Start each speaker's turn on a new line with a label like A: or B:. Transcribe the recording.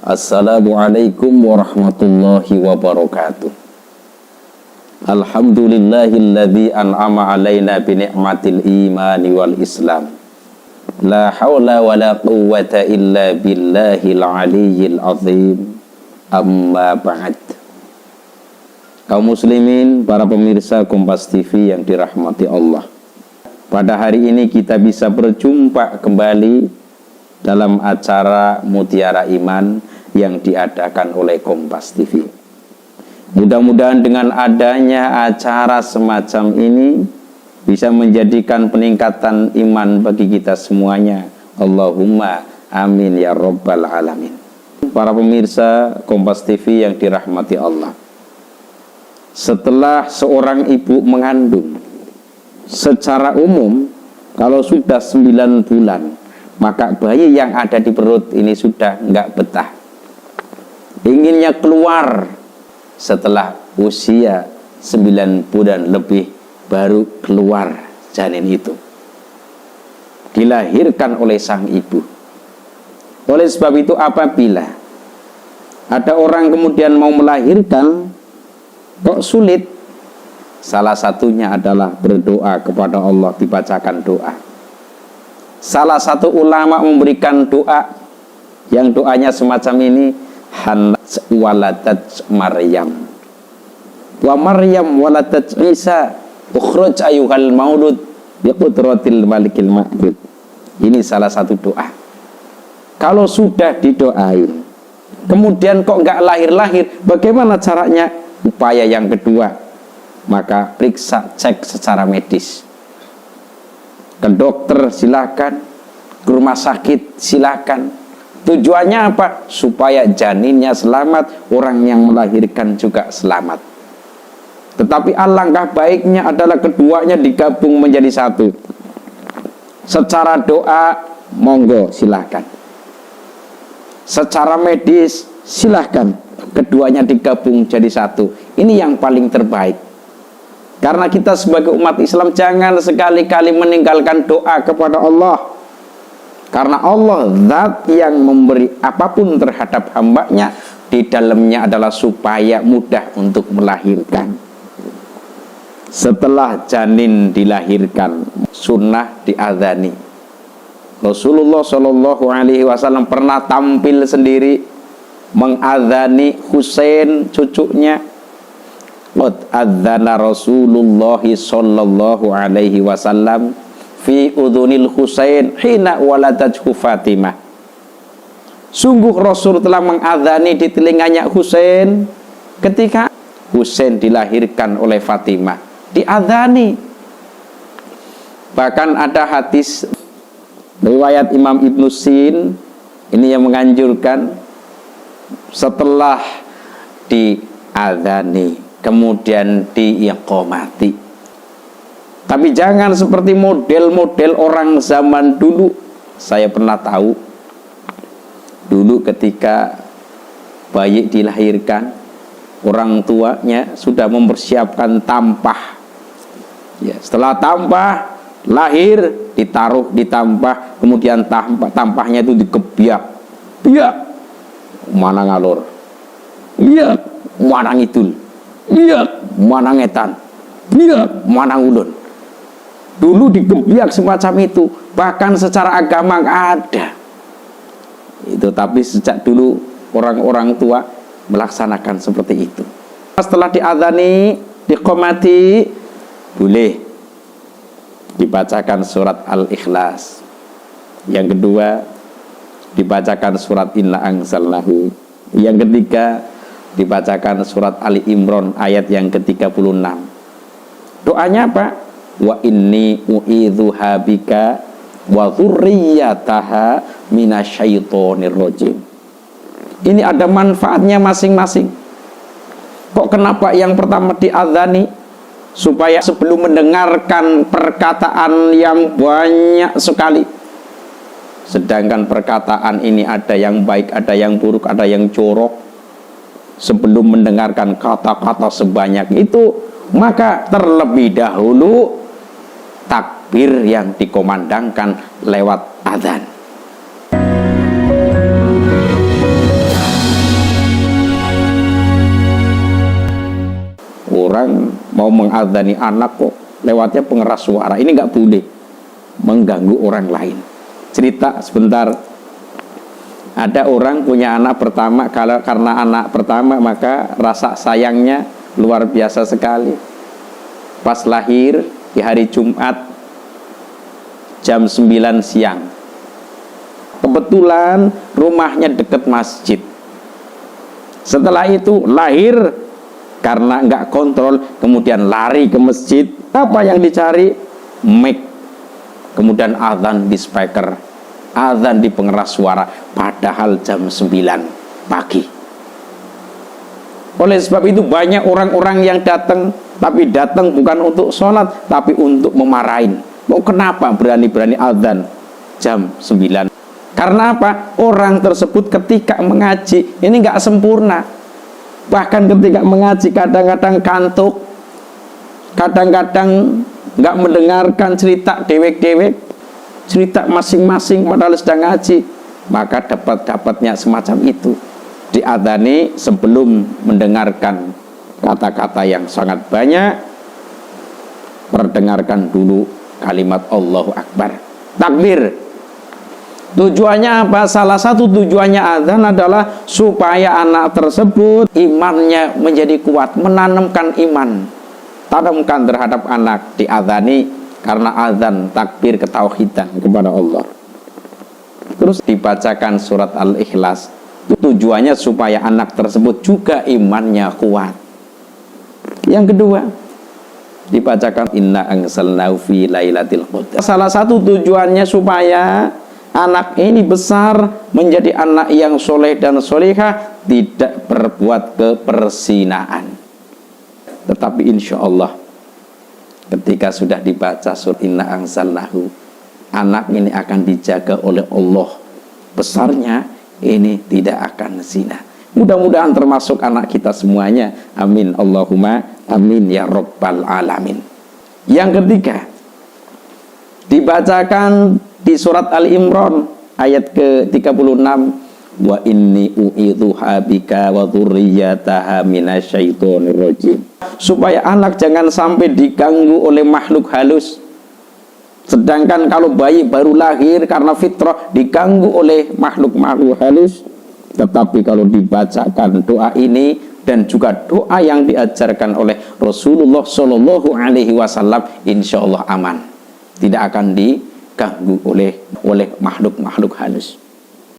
A: Assalamualaikum warahmatullahi wabarakatuh. Alhamdulillahilladzi an'ama alaina bi ni'matil imani wal islam. La haula wala quwwata illa billahil aliyyil azim. Amma ba'd. Kaum muslimin, para pemirsa Kompas TV yang dirahmati Allah. Pada hari ini kita bisa berjumpa kembali dalam acara Mutiara Iman yang diadakan oleh Kompas TV. Mudah-mudahan dengan adanya acara semacam ini bisa menjadikan peningkatan iman bagi kita semuanya. Allahumma amin ya rabbal alamin. Para pemirsa Kompas TV yang dirahmati Allah, setelah seorang ibu mengandung, secara umum kalau sudah 9 bulan, maka bayi yang ada di perut ini sudah nggak betah, inginnya keluar. Setelah usia 9 bulan lebih baru keluar janin itu, dilahirkan oleh sang ibu. Oleh sebab itu, apabila ada orang kemudian mau melahirkan kok sulit, salah satunya adalah berdoa kepada Allah, dibacakan doa. Salah satu ulama memberikan doa yang doanya semacam ini: Hanat waladat Maryam wa Maryam waladat Isa ukhruj ayyuhal maulud biqudratil malikil ma'bud. Ini salah satu doa. Kalau sudah didoain kemudian kok nggak lahir-lahir, bagaimana caranya? Upaya yang kedua, maka periksa, cek secara medis. Ke dokter silakan, ke rumah sakit silakan. Tujuannya apa? Supaya janinnya selamat, orang yang melahirkan juga selamat. Tetapi alangkah baiknya adalah keduanya digabung menjadi satu. Secara doa, monggo silakan. Secara medis silakan, keduanya digabung jadi satu. Ini yang paling terbaik. Karena kita sebagai umat Islam jangan sekali-kali meninggalkan doa kepada Allah. Karena Allah zat yang memberi apapun terhadap hambanya, di dalamnya adalah supaya mudah untuk melahirkan. Setelah janin dilahirkan, sunnah diadzani. Rasulullah Shallallahu Alaihi Wasallam pernah tampil sendiri mengadzani Husain, cucunya. Qad adzana Rasulullah Shallallahu Alaihi Wasallam fi udhunil Husain hina waladathu Fatimah. Sungguh Rasul telah mengadzani di telinganya Husain ketika Husain dilahirkan oleh Fatimah, diadzani. Bahkan ada hadis riwayat Imam Ibnu Sin ini yang menganjurkan setelah diadzani kemudian diiqamati. Tapi jangan seperti model-model orang zaman dulu. Saya pernah tahu dulu ketika bayi dilahirkan, orang tuanya sudah mempersiapkan tampah. Ya, setelah tampah lahir, ditaruh di tampah, kemudian tampahnya itu dikebiak. Biak, mana ngalor. Biak, mana ngidul. Biak, mana ngetan. Biak, mana ulun. Dulu dikebiak semacam itu, bahkan secara agama nggak ada itu. Tapi sejak dulu orang-orang tua melaksanakan seperti itu. Setelah diadzani, diqomati, boleh dibacakan surat Al-Ikhlas. Yang kedua, dibacakan surat Inna Anzalnahu. Yang ketiga, dibacakan surat Ali Imran ayat yang ke-36. Doanya apa? Wa inni u'idzuha bika wa dzurriyyataha minasyaitonir rajim. Ini ada manfaatnya masing-masing. Kok kenapa yang pertama diadzani? Supaya sebelum mendengarkan perkataan yang banyak sekali, sedangkan perkataan ini ada yang baik, ada yang buruk, ada yang jorok, sebelum mendengarkan kata-kata sebanyak itu, maka terlebih dahulu takbir yang dikomandangkan lewat adzan. orang mau mengadzani anak kok lewatnya pengeras suara. Ini nggak boleh, mengganggu orang lain. Cerita sebentar, ada orang punya anak pertama, karena anak pertama maka rasa sayangnya luar biasa sekali. Pas lahir di hari Jumat jam 9 siang, kebetulan rumahnya dekat masjid. Setelah itu lahir, karena nggak kontrol kemudian lari ke masjid. Apa yang dicari? Mic. Kemudian azan di speaker, azan di pengeras suara, padahal jam 9 pagi. Oleh sebab itu banyak orang-orang yang datang, tapi datang bukan untuk sholat, tapi untuk memarahin. Mau kenapa berani-berani azan jam 9? Karena apa? Orang tersebut ketika mengaji ini nggak sempurna. Bahkan ketika mengaji kadang-kadang kantuk, kadang-kadang nggak mendengarkan cerita dewek-dewek, cerita masing-masing padahal sedang ngaji. Maka dapatnya semacam itu. Diadzani sebelum mendengarkan kata-kata yang sangat banyak, perdengarkan dulu kalimat Allahu Akbar, takbir. Tujuannya apa? Salah satu tujuannya adzan adalah supaya anak tersebut imannya menjadi kuat, menanamkan iman, tanamkan terhadap anak. Diadzani karena adzan, takbir ketauhidan kepada Allah. Terus dibacakan surat Al-Ikhlas. Tujuannya supaya anak tersebut juga imannya kuat. Yang kedua, dibacakan inna anzalnahu fi lailatul qadar. Salah satu tujuannya supaya anak ini besar menjadi anak yang soleh dan solehah, tidak berbuat kepersinaan. Tetapi insya Allah ketika sudah dibaca surat inna anzalnahu, anak ini akan dijaga oleh Allah. Besarnya ini tidak akan zina. Mudah-mudahan termasuk anak kita semuanya. Amin Allahumma amin ya rabbal alamin. Yang ketiga, dibacakan di surat Al-Imran ayat ke-36, wa inni u'idzuha bika wa dzurriyyataha minasyaitonir rajim. Supaya anak jangan sampai diganggu oleh makhluk halus. Sedangkan kalau bayi baru lahir karena fitrah diganggu oleh makhluk-makhluk halus. Tetapi kalau dibacakan doa ini dan juga doa yang diajarkan oleh Rasulullah Shallallahu Alaihi Wasallam, insya Allah aman, tidak akan diganggu oleh makhluk-makhluk halus.